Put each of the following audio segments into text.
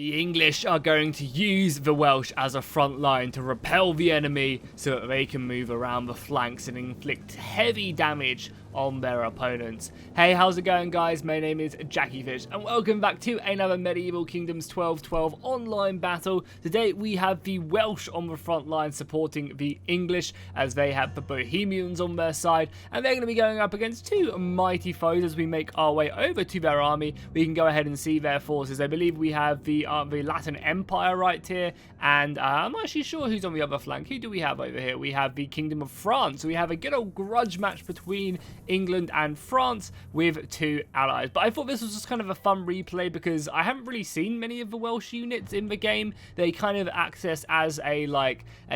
The English are going to use the Welsh as a front line to repel the enemy so that they can move around the flanks and inflict heavy damage on their opponents. Hey, how's it going, guys? My name is Jackie Fish and welcome back to another Medieval Kingdoms 1212 online battle. Today we have the Welsh on the front line supporting the English as they have the Bohemians on their side, and they're going to be going up against two mighty foes. As we make our way over to their army, we can go ahead and see their forces. I believe we have the Latin Empire right here, and I'm not actually sure who's on the other flank. Who do we have over here? We have the Kingdom of France. So we have a good old grudge match between England and France with two allies. But I thought this was just kind of a fun replay because I haven't really seen many of the Welsh units in the game. They kind of access as a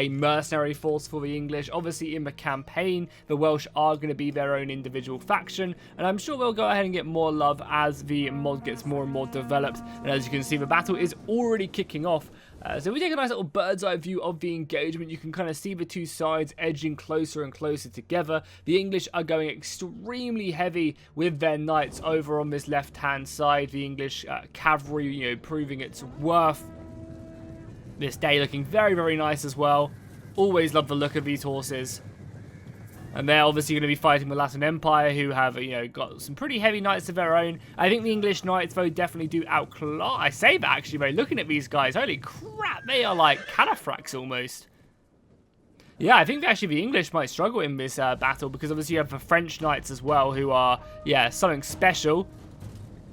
mercenary force for the English. Obviously in the campaign, the Welsh are going to be their own individual faction, and I'm sure they'll go ahead and get more love as the mod gets more and more developed. And as you can see, the battle is already kicking off. So we take a nice little bird's eye view of the engagement. You can kind of see the two sides edging closer and closer together. The English are going extremely heavy with their knights over on this left-hand side. The English cavalry, proving its worth this day, looking very, very nice as well. Always love the look of these horses. And they're obviously going to be fighting the Latin Empire, who have, got some pretty heavy knights of their own. I think the English knights, though, definitely do outclass. I say that, actually, though, looking at these guys. Holy crap, they are like cataphracts almost. Yeah, I think actually the English might struggle in this battle, because obviously you have the French knights as well, who are, something special.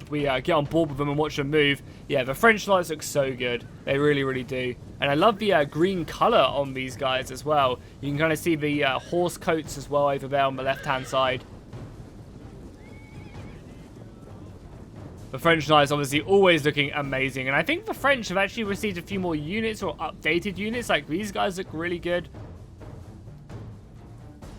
If we get on board with them and watch them move. Yeah, the French knights look so good. They really, really do. And I love the green colour on these guys as well. You can kind of see the horse coats as well over there on the left-hand side. The French knights obviously always looking amazing. And I think the French have actually received a few more units or updated units. Like, these guys look really good.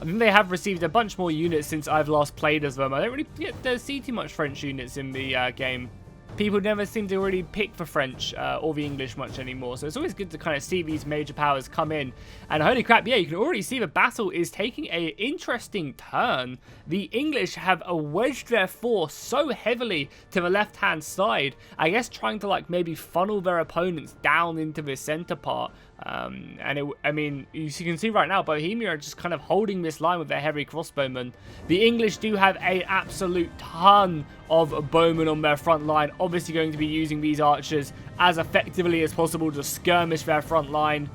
I think they have received a bunch more units since I've last played as them. I don't really get to see too much French units in the game. People never seem to really pick the French or the English much anymore. So it's always good to kind of see these major powers come in. And holy crap, yeah, you can already see the battle is taking an interesting turn. The English have wedged their force so heavily to the left-hand side. I guess trying to maybe funnel their opponents down into the center part. I mean, you can see right now, Bohemian are just kind of holding this line with their heavy crossbowmen. The English do have an absolute ton of bowmen on their front line. Obviously going to be using these archers as effectively as possible to skirmish their front line.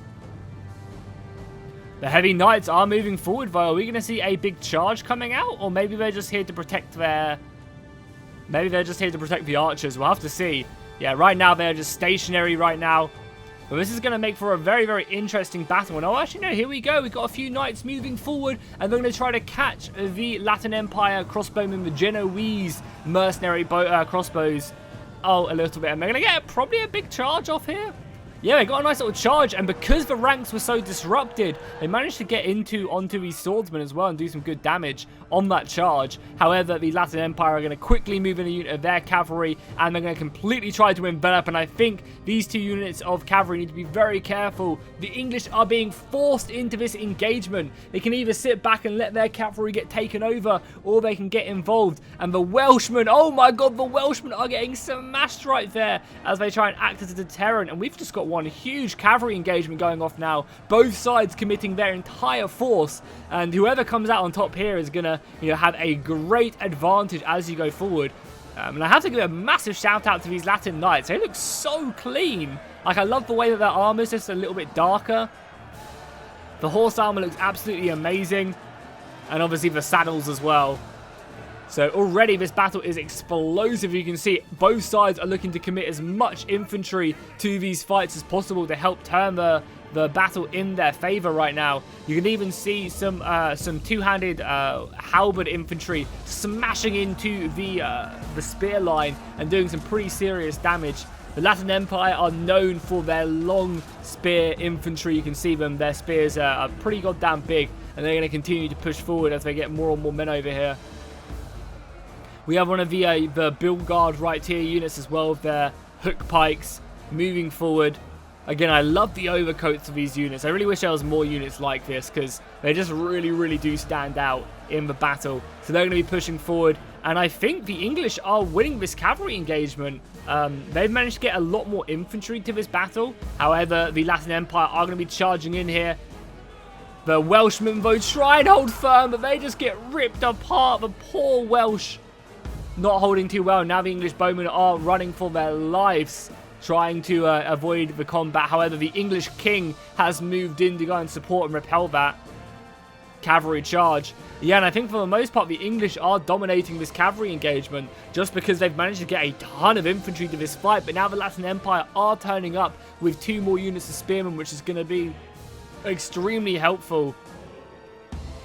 The heavy knights are moving forward, though. Are we going to see a big charge coming out? Or maybe they're just here to protect their... Maybe they're just here to protect the archers. We'll have to see. Yeah, right now they're just stationary right now. But this is going to make for a very, very interesting battle. And oh, actually, no, here we go. We've got a few knights moving forward. And they're going to try to catch the Latin Empire crossbowmen, the Genoese mercenary crossbows. Oh, a little bit. And they're going to get probably a big charge off here. Yeah, they got a nice little charge, and because the ranks were so disrupted, they managed to get onto these swordsmen as well and do some good damage on that charge. However, the Latin Empire are going to quickly move in a unit of their cavalry, and they're going to completely try to envelop, and I think these two units of cavalry need to be very careful. The English are being forced into this engagement. They can either sit back and let their cavalry get taken over, or they can get involved. And the Welshmen, oh my god, the Welshmen are getting smashed right there as they try and act as a deterrent, and we've just got one huge cavalry engagement going off now. Both sides committing their entire force, and whoever comes out on top here is gonna, have a great advantage as you go forward. And I have to give a massive shout out to these Latin knights. They look so clean. I love the way that their armor is just a little bit darker. The horse armor looks absolutely amazing, and obviously the saddles as well. So already this battle is explosive. You can see both sides are looking to commit as much infantry to these fights as possible to help turn the battle in their favor right now. You can even see some two-handed halberd infantry smashing into the spear line and doing some pretty serious damage. The Latin Empire are known for their long spear infantry. You can see them. Their spears are pretty goddamn big, and they're going to continue to push forward as they get more and more men over here. We have one of the Bill Guard right tier units as well, with their hook pikes moving forward. Again, I love the overcoats of these units. I really wish there was more units like this, because they just really, really do stand out in the battle. So they're going to be pushing forward, And I think the English are winning this cavalry engagement. They've managed to get a lot more infantry to this battle. However, the Latin Empire are going to be charging in here. The Welshmen, though, try and hold firm, but they just get ripped apart. The poor Welsh not holding too well. Now the English bowmen are running for their lives, trying to avoid the combat. However, the English king has moved in to go and support and repel that cavalry charge. Yeah, and I think for the most part, the English are dominating this cavalry engagement just because they've managed to get a ton of infantry to this fight. But now the Latin Empire are turning up with 2 more units of spearmen, which is going to be extremely helpful.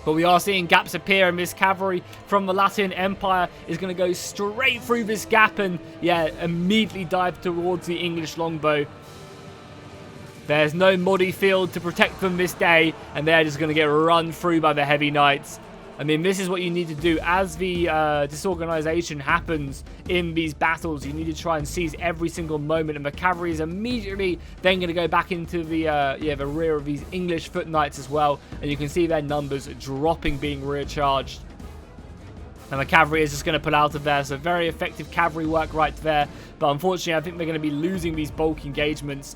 But we are seeing gaps appear, and this cavalry from the Latin Empire is going to go straight through this gap and, yeah, immediately dive towards the English longbow. There's no muddy field to protect them this day, and they're just going to get run through by the heavy knights. I mean, this is what you need to do. As the disorganization happens in these battles, you need to try and seize every single moment, and the cavalry is immediately then going to go back into the rear of these English foot knights as well, and you can see their numbers dropping, being rear charged. And the cavalry is just going to pull out of there, so very effective cavalry work right there. But unfortunately, I think they're going to be losing these bulk engagements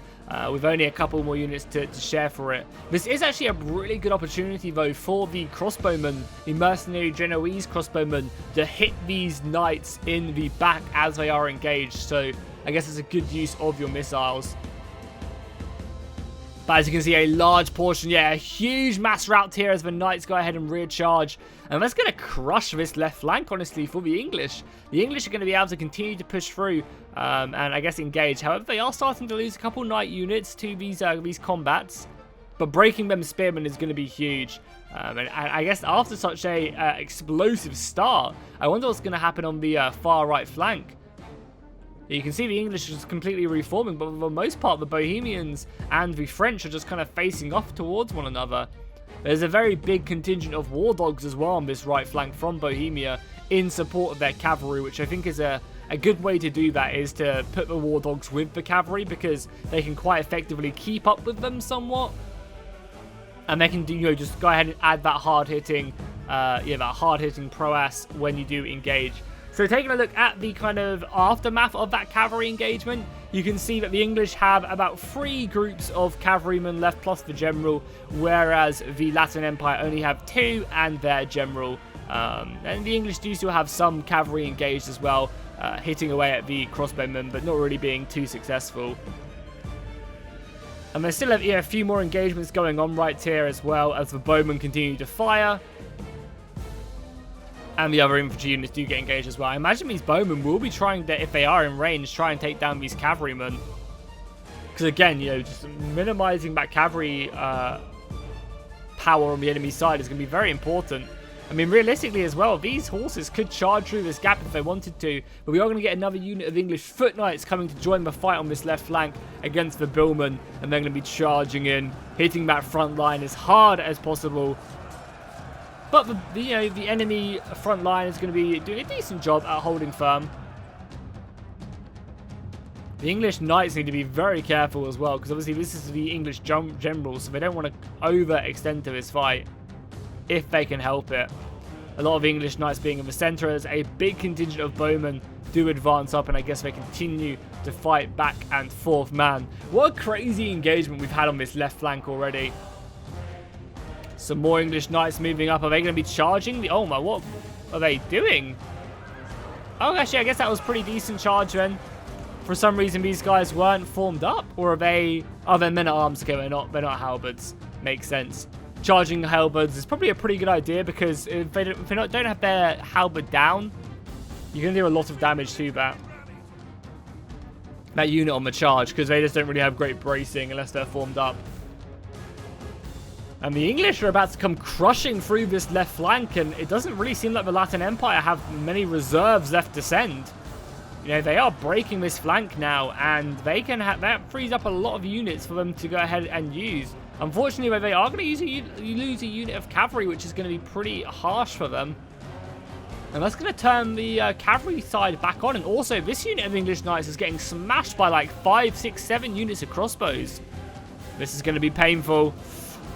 with only a couple more units to share for it. This is actually a really good opportunity, though, for the crossbowmen, the mercenary Genoese crossbowmen, to hit these knights in the back as they are engaged. So I guess it's a good use of your missiles. But as you can see, a large portion, yeah, a huge mass rout here as the knights go ahead and rear charge. And that's going to crush this left flank, honestly, for the English. The English are going to be able to continue to push through and I guess engage. However, they are starting to lose a couple knight units to these combats. But breaking them spearmen is going to be huge. And I guess after such a explosive start, I wonder what's going to happen on the far right flank. You can see the English is completely reforming, but for the most part, the Bohemians and the French are just kind of facing off towards one another. There's a very big contingent of war dogs as well on this right flank from Bohemia in support of their cavalry, which I think is a good way to do that, is to put the war dogs with the cavalry, because they can quite effectively keep up with them somewhat. And they can just go ahead and add that hard-hitting prowess when you do engage. So taking a look at the kind of aftermath of that cavalry engagement, you can see that the English have about 3 groups of cavalrymen left plus the general, whereas the Latin Empire only have 2 and their general. And the English do still have some cavalry engaged as well, hitting away at the crossbowmen, but not really being too successful. And there's still a few more engagements going on right here as well, as the bowmen continue to fire. And the other infantry units do get engaged as well. I imagine these bowmen will be trying to, if they are in range, try and take down these cavalrymen. Because again, just minimizing that cavalry power on the enemy side is going to be very important. I mean, realistically as well, these horses could charge through this gap if they wanted to. But we are going to get another unit of English foot knights coming to join the fight on this left flank against the bowmen. And they're going to be charging in, hitting that front line as hard as possible. But the enemy front line is going to be doing a decent job at holding firm. The English knights need to be very careful as well, because obviously this is the English generals, so they don't want to overextend to this fight if they can help it. A lot of English knights being in the center, as a big contingent of bowmen do advance up, and I guess they continue to fight back and forth. Man, what a crazy engagement we've had on this left flank already. Some more English knights moving up. Are they going to be charging? Oh my, what are they doing? Oh, actually, I guess that was pretty decent charge then. For some reason, these guys weren't formed up. Or are they... Oh, they're men-at-arms. Okay, they're not halberds. Makes sense. Charging halberds is probably a pretty good idea, because if they don't have their halberd down, you're going to do a lot of damage to that unit on the charge, because they just don't really have great bracing unless they're formed up. And the English are about to come crushing through this left flank, and it doesn't really seem like the Latin Empire have many reserves left to send. They are breaking this flank now, and they can that frees up a lot of units for them to go ahead and use. Unfortunately, they are going to lose a unit of cavalry, which is going to be pretty harsh for them. And that's going to turn the cavalry side back on. And also, this unit of English knights is getting smashed by like 5, 6, 7 units of crossbows. This is going to be painful.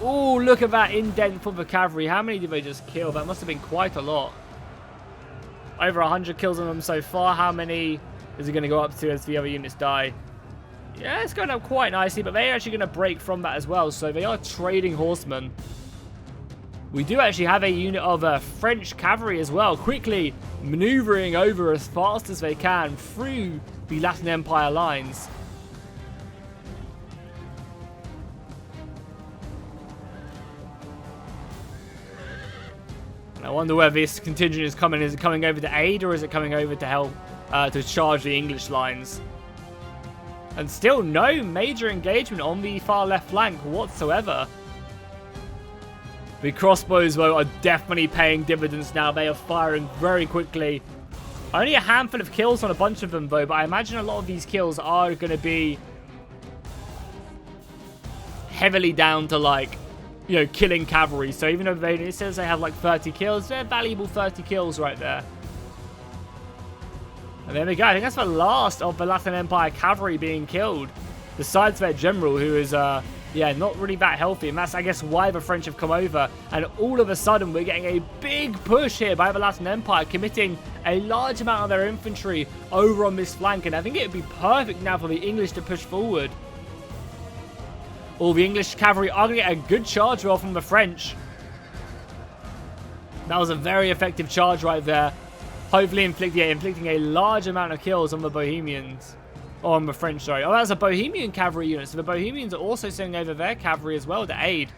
Oh, look at that indent for the cavalry. How many did they just kill? That must have been quite a lot. over 100 kills on them so far. How many is it going to go up to as the other units die? Yeah, it's going up quite nicely, but they're actually going to break from that as well. So they are trading horsemen. We do actually have a unit of French cavalry as well, quickly maneuvering over as fast as they can through the Latin Empire lines. And I wonder where this contingent is coming. Is it coming over to aid, or is it coming over to help to charge the English lines? And still no major engagement on the far left flank whatsoever. The crossbows, though, are definitely paying dividends now. They are firing very quickly. Only a handful of kills on a bunch of them, though, but I imagine a lot of these kills are going to be heavily down to, like, you know, killing cavalry. So even though it says they have, like, 30 kills, they're valuable 30 kills right there. And there we go. I think that's the last of the Latin Empire cavalry being killed. Besides their general, who is, yeah, not really that healthy. And that's, I guess, why the French have come over. And all of a sudden, we're getting a big push here by the Latin Empire, committing a large amount of their infantry over on this flank. And I think it would be perfect now for the English to push forward. All the English cavalry are going to get a good charge roll from the French. That was a very effective charge right there. Hopefully inflicting a large amount of kills on the Bohemians. Or on the French, sorry. Oh, that's a Bohemian cavalry unit. So the Bohemians are also sending over their cavalry as well to aid.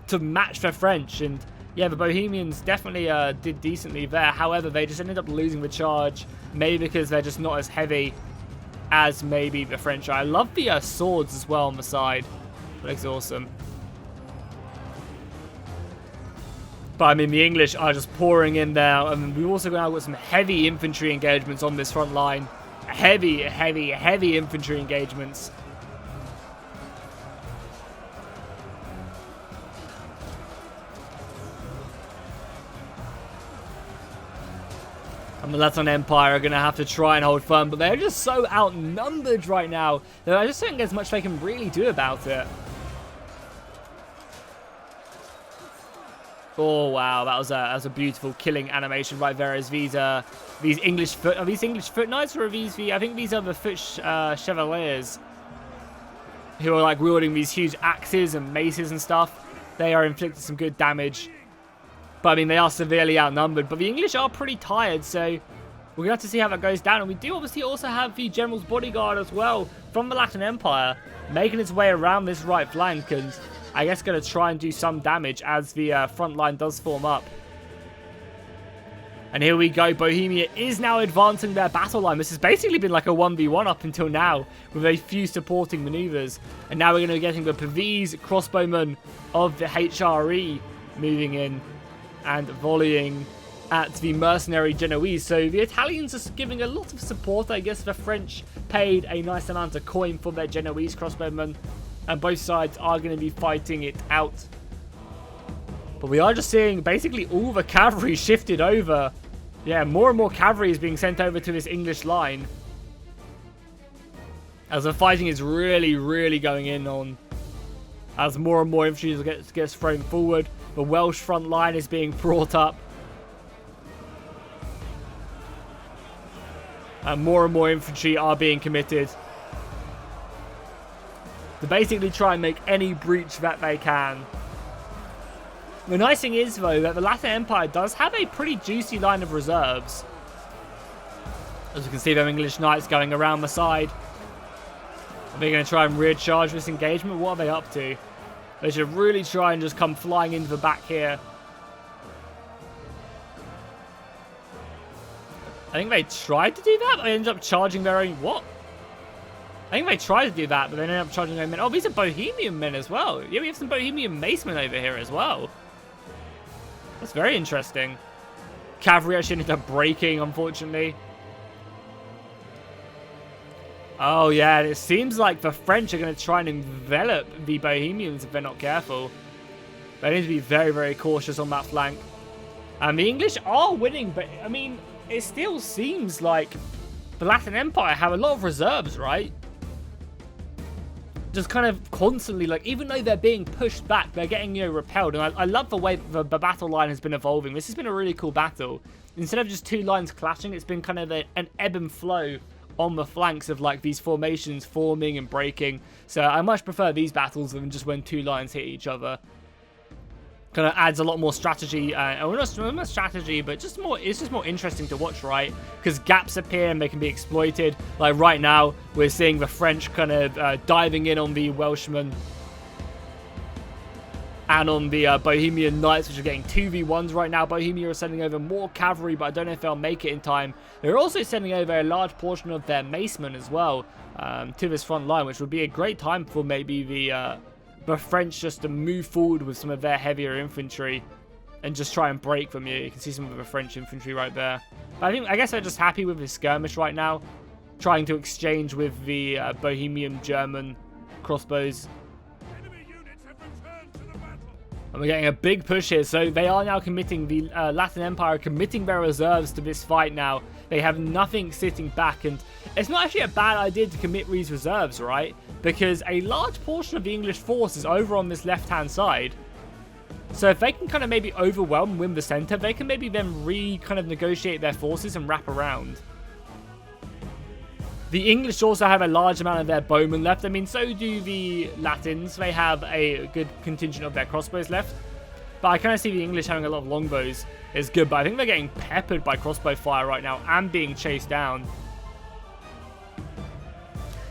To match the French. And yeah, the Bohemians definitely did decently there. However, they just ended up losing the charge. Maybe because they're just not as heavy as maybe the French are. I love the swords as well on the side. Looks awesome. But I mean, the English are just pouring in there. And we've also got some heavy infantry engagements on this front line. Heavy infantry engagements. And the Latin Empire are going to have to try and hold firm, but they're just so outnumbered right now that I just don't think there's much they can really do about it. Oh wow, that was a beautiful killing animation right there. As these English foot knights, or are these I think these are the foot chevaliers who are like wielding these huge axes and maces and stuff. They are inflicting some good damage, but I mean they are severely outnumbered. But the English are pretty tired, so we're gonna have to see how that goes down. And we do obviously also have the general's bodyguard as well from the Latin Empire making its way around this right flank, and I guess going to try and do some damage as the front line does form up. And here we go. Bohemia is now advancing their battle line. This has basically been like a 1v1 up until now with a few supporting maneuvers. And now we're going to be getting the Pavese crossbowmen of the HRE moving in and volleying at the mercenary Genoese. So the Italians are giving a lot of support. I guess the French paid a nice amount of coin for their Genoese crossbowmen. And both sides are going to be fighting it out. But we are just seeing basically all the cavalry shifted over. Yeah, more and more cavalry is being sent over to this English line. As the fighting is really going in on. As more and more infantry gets thrown forward. The Welsh front line is being brought up. And more infantry are being committed to basically try and make any breach that they can. The nice thing is, though, that the Latin Empire does have a pretty juicy line of reserves. As you can see, their English knights going around the side. Are they going to try and rear charge this engagement? What are they up to? They should really try and just come flying into the back here. I think they tried to do that, but they ended up charging their own... What? I think they tried to do that, but they ended up charging their own men. Oh, these are Bohemian men as well. Yeah, we have some Bohemian macemen over here as well. That's very interesting. Cavalry actually ended up breaking, unfortunately. Oh, yeah, it seems like the French are going to try and envelop the Bohemians if they're not careful. They need to be very cautious on that flank. And the English are winning, but, I mean, it still seems like the Latin Empire have a lot of reserves, right? just kind of constantly, like, even though they're being pushed back, they're getting, you know, repelled. And I love the way the battle line has been evolving. This has been a really cool battle. Instead of just two lines clashing, it's been kind of an ebb and flow on the flanks of, like, these formations forming and breaking. So I much prefer these battles than just when two lines hit each other. Kind of adds a lot more strategy, not strategy, but just more, it's just more interesting to watch, right? Because gaps appear and they can be exploited. Like right now, we're seeing the French kind of diving in on the Welshmen and on the Bohemian Knights, which are getting 2v1s right now. Bohemia are sending over more cavalry, but I don't know if they'll make it in time. They're also sending over a large portion of their macemen as well to this front line, which would be a great time for maybe the French just to move forward with some of their heavier infantry and just try and break them. You can see some of the French infantry right there. But I guess they're just happy with this skirmish right now, trying to exchange with the Bohemian German crossbows. And we're getting a big push here. So they are now committing, the Latin Empire committing their reserves to this fight now. They have nothing sitting back, and it's not actually a bad idea to commit these reserves, right? Because a large portion of the English force is over on this left-hand side. So if they can kind of maybe overwhelm and win the center, they can maybe then kind of negotiate their forces and wrap around. The English also have a large amount of their bowmen left. I mean, so do the Latins. They have a good contingent of their crossbows left. But I kind of see the English having a lot of longbows is good. But I think they're getting peppered by crossbow fire right now and being chased down.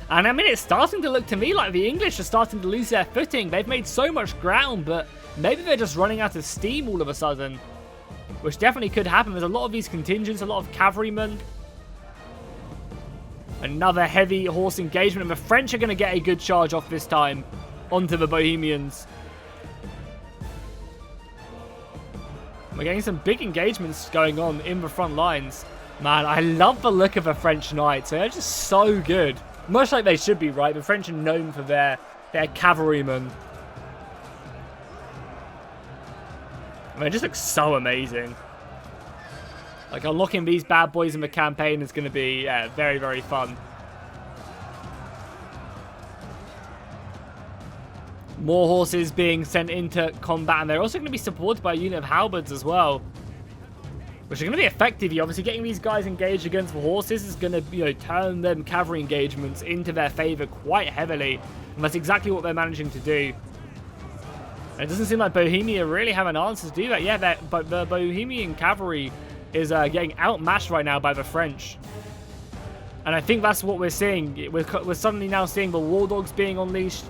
And I mean, it's starting to look to me like the English are starting to lose their footing. They've made so much ground, but maybe they're just running out of steam all of a sudden. Which definitely could happen. There's a lot of these contingents, a lot of cavalrymen. Another heavy horse engagement, and the French are going to get a good charge off this time onto the Bohemians. We're getting some big engagements going on in the front lines. Man, I love the look of the French knights. They're just so good. Much like they should be, right? The French are known for their cavalrymen. I mean, it just looks so amazing. Like, unlocking these bad boys in the campaign is going to be, yeah, very, very fun. More horses being sent into combat, and they're also going to be supported by a unit of halberds as well, which are going to be effective. You're obviously getting these guys engaged against the horses is going to, you know, turn them cavalry engagements into their favor quite heavily, and that's exactly what they're managing to do. And it doesn't seem like Bohemia really have an answer to do that. Yeah, but the Bohemian cavalry is getting outmatched right now by the French. And I think that's what we're seeing. We're suddenly now seeing the war dogs being unleashed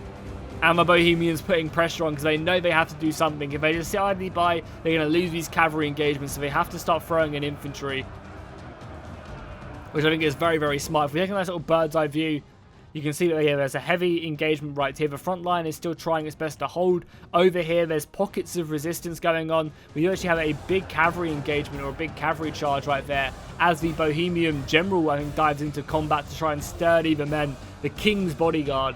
and the Bohemians putting pressure on because they know they have to do something. If they just sit idly by, they're going to lose these cavalry engagements, so they have to start throwing in infantry, which I think is very, very smart. If we take a nice little bird's eye view, you can see that there's a heavy engagement right here. The front line is still trying its best to hold. Over here, there's pockets of resistance going on. We actually have a big cavalry engagement or a big cavalry charge right there as the Bohemian general, I think, dives into combat to try and sturdy the men, the king's bodyguard.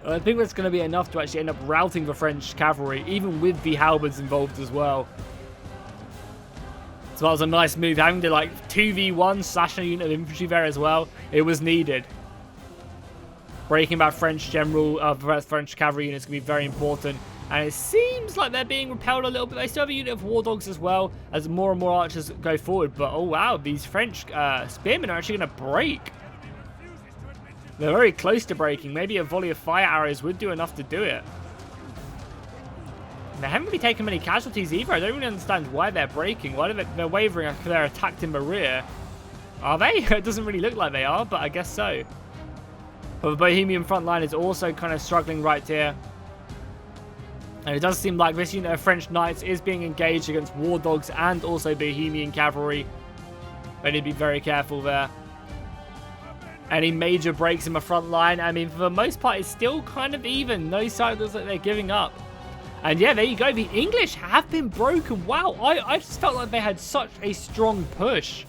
I think that's going to be enough to actually end up routing the French cavalry, even with the halberds involved as well. So that was a nice move. Having to, like, 2v1 slash a unit of infantry there as well. It was needed. Breaking that French French cavalry unit is going to be very important. And it seems like they're being repelled a little bit. They still have a unit of war dogs as well as more and more archers go forward. But, oh wow, these French spearmen are actually going to break. They're very close to breaking. Maybe a volley of fire arrows would do enough to do it. They haven't really taken many casualties either. I don't really understand why they're breaking. Why they're wavering after they're attacked in the rear. Are they? It doesn't really look like they are, but I guess so. But the Bohemian front line is also kind of struggling right here. And it does seem like this unit of French knights is being engaged against war dogs and also Bohemian cavalry. They need to be very careful there. Any major breaks in the front line, I mean, for the most part, it's still kind of even. No sign looks like they're giving up. And yeah, there you go. The English have been broken. Wow, I just felt like they had such a strong push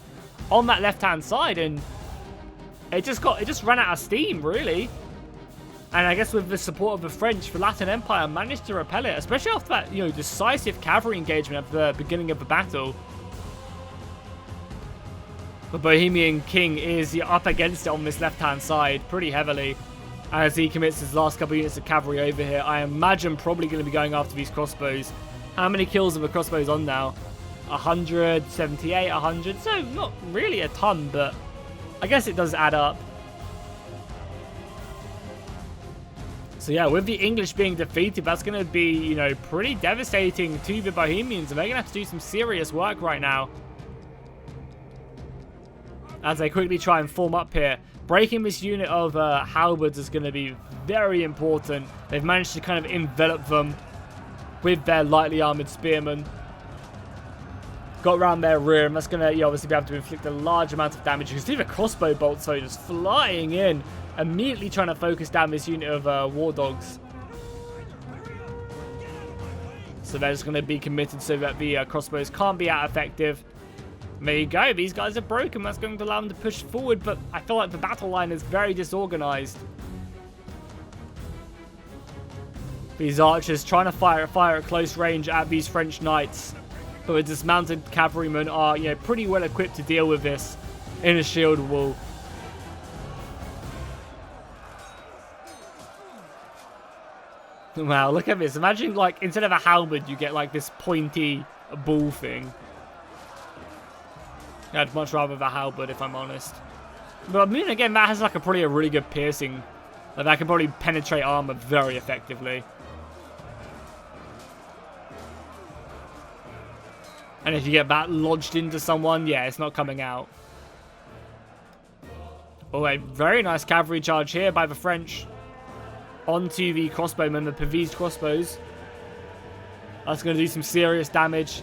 on that left-hand side, and it just ran out of steam, really. And I guess with the support of the French, the Latin Empire managed to repel it, especially after that, you know, decisive cavalry engagement at the beginning of the battle. The Bohemian King is up against it on this left-hand side pretty heavily as he commits his last couple units of cavalry over here. I imagine probably going to be going after these crossbows. How many kills are the crossbows on now? 178, 100. So not really a ton, but I guess it does add up. So yeah, with the English being defeated, that's going to be, you know, pretty devastating to the Bohemians. And they're going to have to do some serious work right now as they quickly try and form up here. Breaking this unit of halberds is going to be very important. They've managed to kind of envelop them with their lightly armored spearmen. Got around their rear, and that's going to obviously be able to inflict a large amount of damage. You can see the crossbow bolts though just flying in, immediately trying to focus down this unit of war dogs. So they're just going to be committed so that the crossbows can't be out effective. And there you go, these guys are broken. That's going to allow them to push forward, but I feel like the battle line is very disorganized. These archers trying to fire at close range at these French knights. But the dismounted cavalrymen are, you know, pretty well equipped to deal with this in a shield wall. Wow, look at this. Imagine, like, instead of a halberd, you get, like, this pointy bull thing. I'd much rather the halberd, if I'm honest. But, I mean, again, that has, like, probably a really good piercing. Like, that can probably penetrate armor very effectively. And if you get that lodged into someone, yeah, it's not coming out. Oh, a very nice cavalry charge here by the French. Onto the crossbowmen, the Pavese crossbows. That's going to do some serious damage.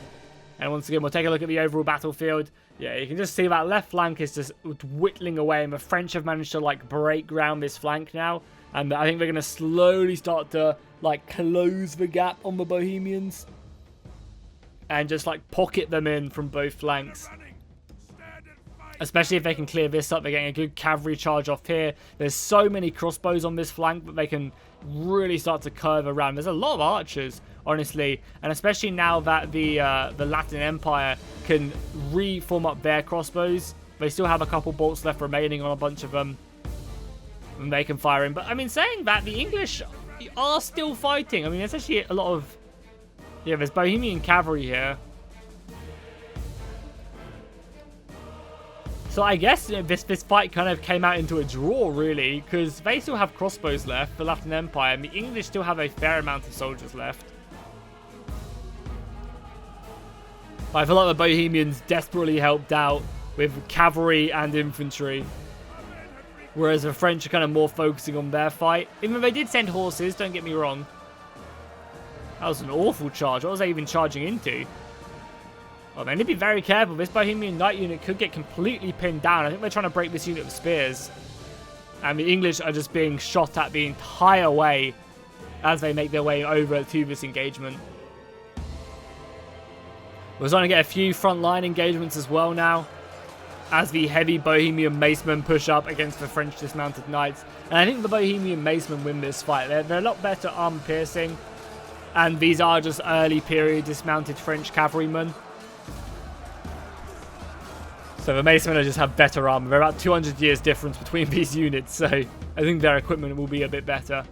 And once again, we'll take a look at the overall battlefield. Yeah, you can just see that left flank is just whittling away. And the French have managed to, like, break ground this flank now. And I think they're going to slowly start to, like, close the gap on the Bohemians. And just, like, pocket them in from both flanks. Especially if they can clear this up. They're getting a good cavalry charge off here. There's so many crossbows on this flank that they can really start to curve around. There's a lot of archers, honestly. And especially now that the Latin Empire can reform up their crossbows. They still have a couple bolts left remaining on a bunch of them. And they can fire in. But, I mean, saying that, the English are still fighting. I mean, there's actually a lot of... Yeah, there's Bohemian cavalry here. So I guess, you know, this fight kind of came out into a draw, really, because they still have crossbows left, the Latin Empire, and the English still have a fair amount of soldiers left. But I feel like the Bohemians desperately helped out with cavalry and infantry, whereas the French are kind of more focusing on their fight. Even though they did send horses, don't get me wrong. That was an awful charge. What was they even charging into? Oh, they need to be very careful. This Bohemian Knight unit could get completely pinned down. I think they're trying to break this unit with spears. And the English are just being shot at the entire way as they make their way over to this engagement. We're starting to get a few frontline engagements as well now, as the heavy Bohemian Macemen push up against the French dismounted knights. And I think the Bohemian Macemen win this fight. They're a lot better armor piercing. And these are just early period dismounted French cavalrymen. So the Macemen just have better armor. They're about 200 years difference between these units. So I think their equipment will be a bit better.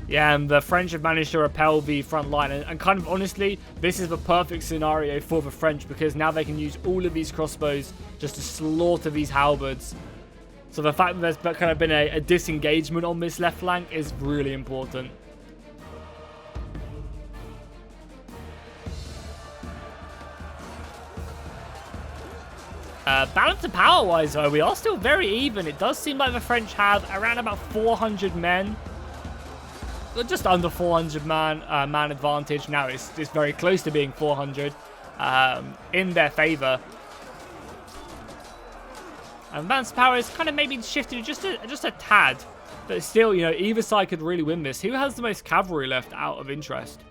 Yeah, and the French have managed to repel the front line. And kind of honestly, this is the perfect scenario for the French, because now they can use all of these crossbows just to slaughter these halberds. So the fact that there's kind of been a disengagement on this left flank is really important. Balance of power-wise, though, we are still very even. It does seem like the French have around about 400 men. Just under 400 man advantage. Now it's very close to being 400 in their favor. And balance of power is kind of maybe shifted just a tad. But still, you know, either side could really win this. Who has the most cavalry left out of interest?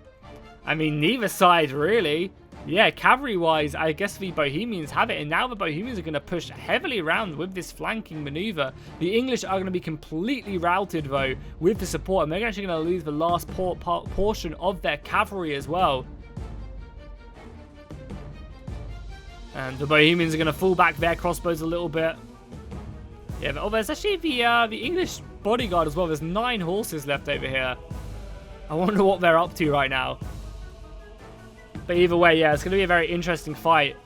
I mean, neither side, really. Yeah, cavalry-wise, I guess the Bohemians have it. And now the Bohemians are going to push heavily around with this flanking maneuver. The English are going to be completely routed, though, with the support. And they're actually going to lose the last portion of their cavalry as well. And the Bohemians are going to fall back their crossbows a little bit. Yeah, oh, there's actually the English bodyguard as well. There's 9 horses left over here. I wonder what they're up to right now. But either way, yeah, it's going to be a very interesting fight.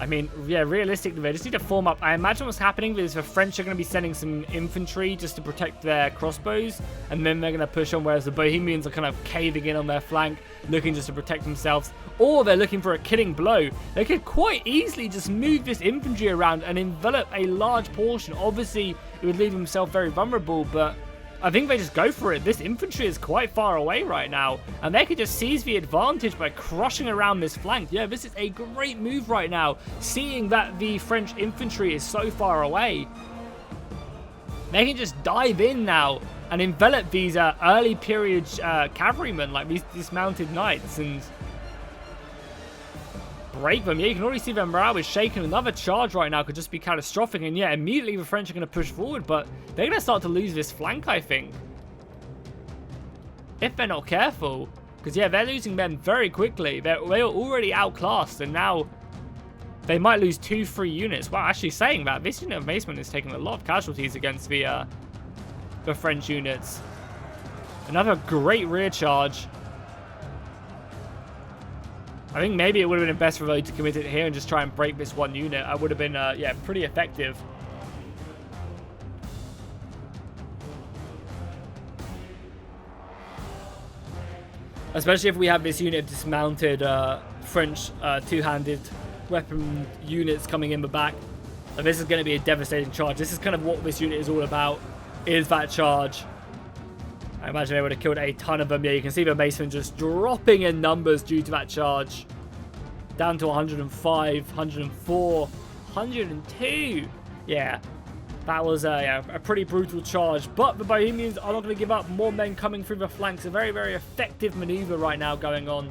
I mean, yeah, realistically, they just need to form up. I imagine what's happening is the French are going to be sending some infantry just to protect their crossbows, and then they're going to push on, whereas the Bohemians are kind of caving in on their flank, looking just to protect themselves, or they're looking for a killing blow. They could quite easily just move this infantry around and envelop a large portion. Obviously, it would leave themselves very vulnerable, but I think they just go for it. This infantry is quite far away right now, and they could just seize the advantage by crushing around this flank. Yeah, this is a great move right now, seeing that the French infantry is so far away. They can just dive in now and envelop these early period cavalrymen, like these dismounted knights, and break them. Yeah, you can already see their morale is shaken. Another charge right now could just be catastrophic, and yeah, immediately the French are going to push forward, but they're going to start to lose this flank, I think, if they're not careful, because yeah, they're losing men very quickly. They are already outclassed, and now they might lose 2-3 units. Well, actually saying that, this unit of macemen is taking a lot of casualties against the French units. Another great rear charge. I think maybe it would have been best for them to commit it here and just try and break this one unit. I would have been, yeah, pretty effective. Especially if we have this unit of dismounted French two-handed weapon units coming in the back. And this is going to be a devastating charge. This is kind of what this unit is all about, is that charge. I imagine they would have killed a ton of them. Yeah, you can see the macemen just dropping in numbers due to that charge. Down to 105, 104, 102. Yeah, that was a pretty brutal charge. But the Bohemians are not going to give up. More men coming through the flanks. A very, very effective maneuver right now going on.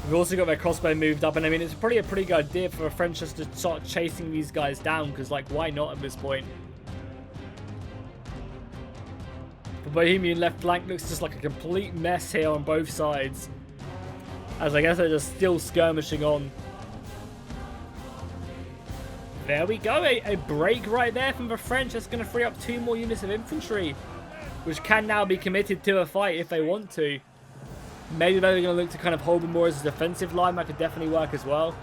We've also got their crossbow moved up. And I mean, it's probably a pretty good idea for the French just to start chasing these guys down. Because, like, why not at this point? The Bohemian left flank looks just like a complete mess here on both sides, as I guess they're just still skirmishing on. There we go, a break right there from the French. That's going to free up 2 more units of infantry, which can now be committed to a fight if they want to. Maybe they're going to look to kind of hold them more as a defensive line. That could definitely work as well.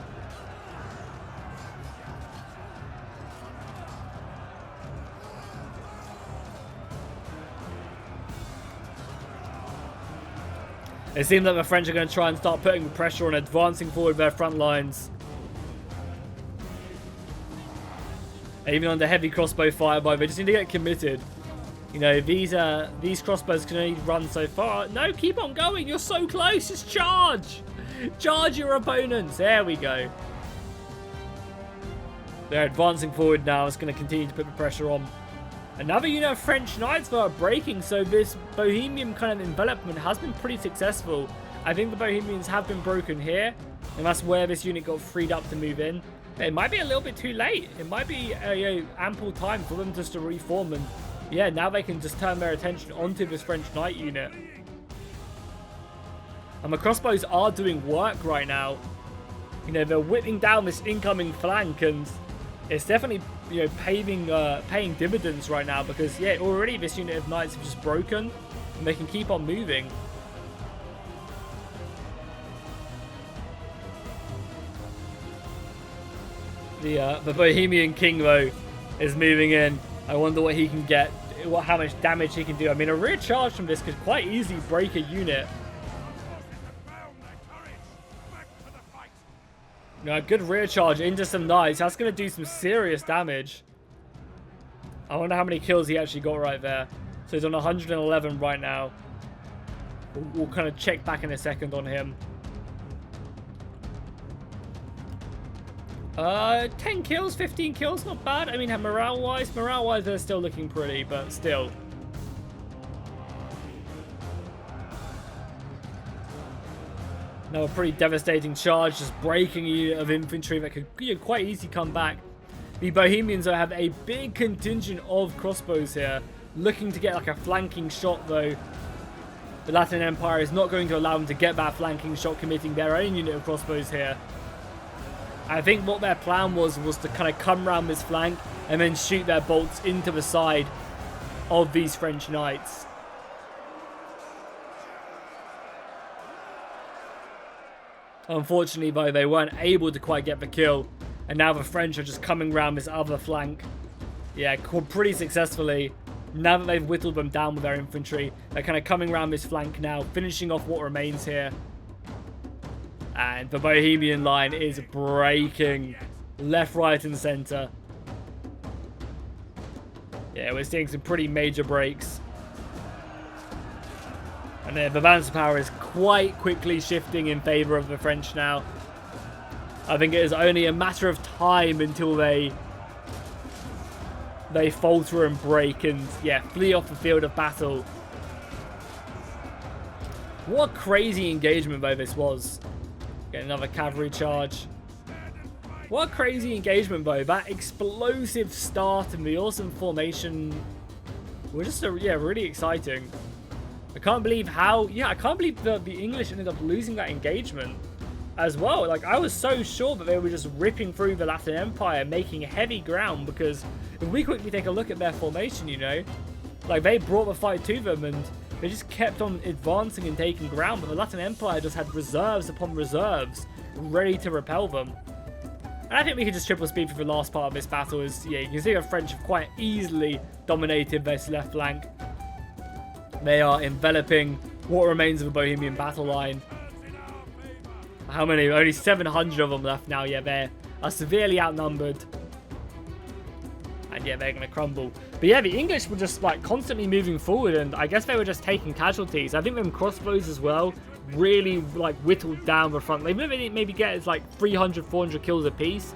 It seems like the French are going to try and start putting pressure on advancing forward their front lines. Even under heavy crossbow fire, they just need to get committed. You know, these crossbows can only run so far. No, keep on going. You're so close. Just charge. Charge your opponents. There we go. They're advancing forward now. It's going to continue to put the pressure on. Another unit of French knights that are breaking, so this Bohemian kind of envelopment has been pretty successful. I think the Bohemians have been broken here, and that's where this unit got freed up to move in. It might be a little bit too late. It might be ample time for them just to reform, and yeah, now they can just turn their attention onto this French knight unit. And the crossbows are doing work right now. You know, they're whipping down this incoming flank, and it's definitely, you know, paying dividends right now, because yeah, already this unit of knights have just broken and they can keep on moving. The Bohemian King though is moving in. I wonder what he can get, how much damage he can do. I mean, a rear charge from this could quite easily break a unit. You know, a good rear charge into some knights. That's going to do some serious damage. I wonder how many kills he actually got right there. So he's on 111 right now. We'll kind of check back in a second on him. 10 kills, 15 kills, not bad. I mean, morale-wise, they're still looking pretty, but still. Now a pretty devastating charge, just breaking a unit of infantry that could, you know, quite easily come back. The Bohemians have a big contingent of crossbows here, looking to get like a flanking shot though. the Latin Empire is not going to allow them to get that flanking shot, committing their own unit of crossbows here. I think what their plan was to kind of come around this flank and then shoot their bolts into the side of these French knights. Unfortunately, though, they weren't able to quite get the kill, and now the French are just coming around this other flank. Yeah, pretty successfully. Now that they've whittled them down with their infantry, they're kind of coming around this flank now, finishing off what remains here. And the Bohemian line is breaking left, right, and center. Yeah, we're seeing some pretty major breaks. And then the balance of power is quite quickly shifting in favor of the French now. I think it is only a matter of time until they falter and break and, yeah, flee off the field of battle. What a crazy engagement, though, this was. Get another cavalry charge. What a crazy engagement, though. That explosive start and the awesome formation were just, really exciting. I can't believe how... Yeah, I can't believe the English ended up losing that engagement as well. Like, I was so sure that they were just ripping through the Latin Empire, making heavy ground, because if we quickly take a look at their formation, you know, like, they brought the fight to them and they just kept on advancing and taking ground, but the Latin Empire just had reserves upon reserves ready to repel them. And I think we could just triple speed for the last part of this battle. Is, yeah, you can see the French have quite easily dominated this left flank. They are enveloping what remains of the Bohemian battle line. How many? Only 700 of them left now. Yeah, they are severely outnumbered. And yeah, they're going to crumble. But yeah, the English were just like constantly moving forward, and I guess they were just taking casualties. I think them crossbows as well really like whittled down the front. They maybe get as like 300, 400 kills a piece.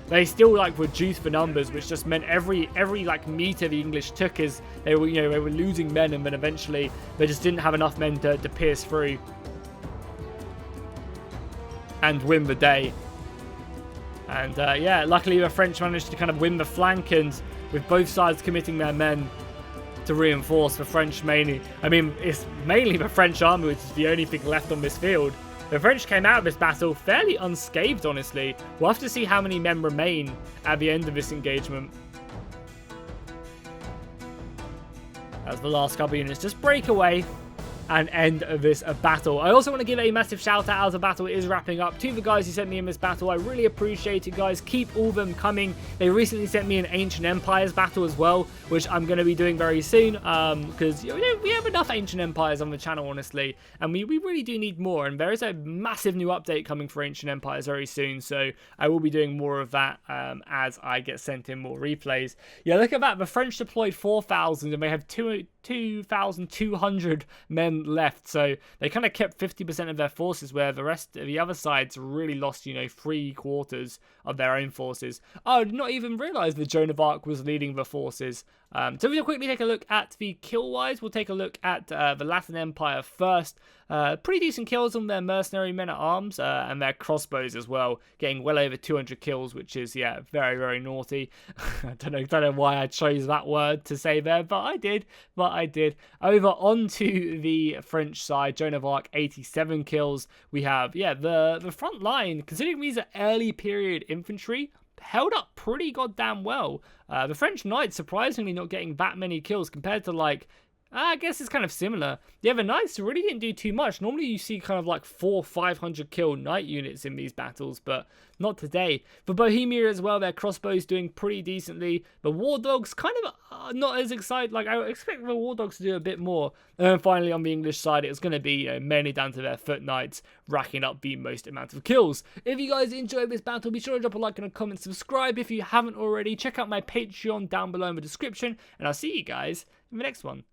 They still like reduced the numbers, which just meant every like meter the English took is they were, you know, they were losing men, and then eventually they just didn't have enough men to pierce through and win the day. And yeah, luckily the French managed to kind of win the flank, and with both sides committing their men to reinforce the French mainly. I mean, it's mainly the French army, which is the only thing left on this field. The French came out of this battle fairly unscathed, honestly. We'll have to see how many men remain at the end of this engagement, as the last couple units just break away and end this battle. I also want to give a massive shout out as the battle is wrapping up to the guys who sent me in this battle. I really appreciate it, guys. Keep all them coming. They recently sent me an Ancient Empires battle as well, which I'm going to be doing very soon, because you know, we have enough Ancient Empires on the channel, honestly, and we really do need more. And there is a massive new update coming for Ancient Empires very soon, so I will be doing more of that as I get sent in more replays. Yeah, look at that. The French deployed 4,000 and they have 2,200 men left, so they kind of kept 50% of their forces, where the rest of the other sides really lost, you know, 3/4 of their own forces. Oh, I did not even realize that Joan of Arc was leading the forces. So we'll quickly take a look at the kill-wise. We'll take a look at the Latin Empire first. Pretty decent kills on their mercenary men-at-arms and their crossbows as well, getting well over 200 kills, which is, yeah, very, very naughty. I don't know why I chose that word to say there, but I did. Over onto the French side, Joan of Arc, 87 kills. We have, yeah, the front line, considering these are early period infantry, held up pretty goddamn well. The French knights surprisingly not getting that many kills compared to, like, I guess it's kind of similar. Yeah, the knights really didn't do too much. Normally you see kind of like 400-500 kill knight units in these battles, but not today. For Bohemia as well, their crossbows doing pretty decently. The war dogs kind of not as excited. Like, I expect the war dogs to do a bit more. And then finally on the English side, it's going to be mainly down to their foot knights racking up the most amount of kills. If you guys enjoyed this battle, be sure to drop a like and a comment, subscribe if you haven't already. Check out my Patreon down below in the description, and I'll see you guys in the next one.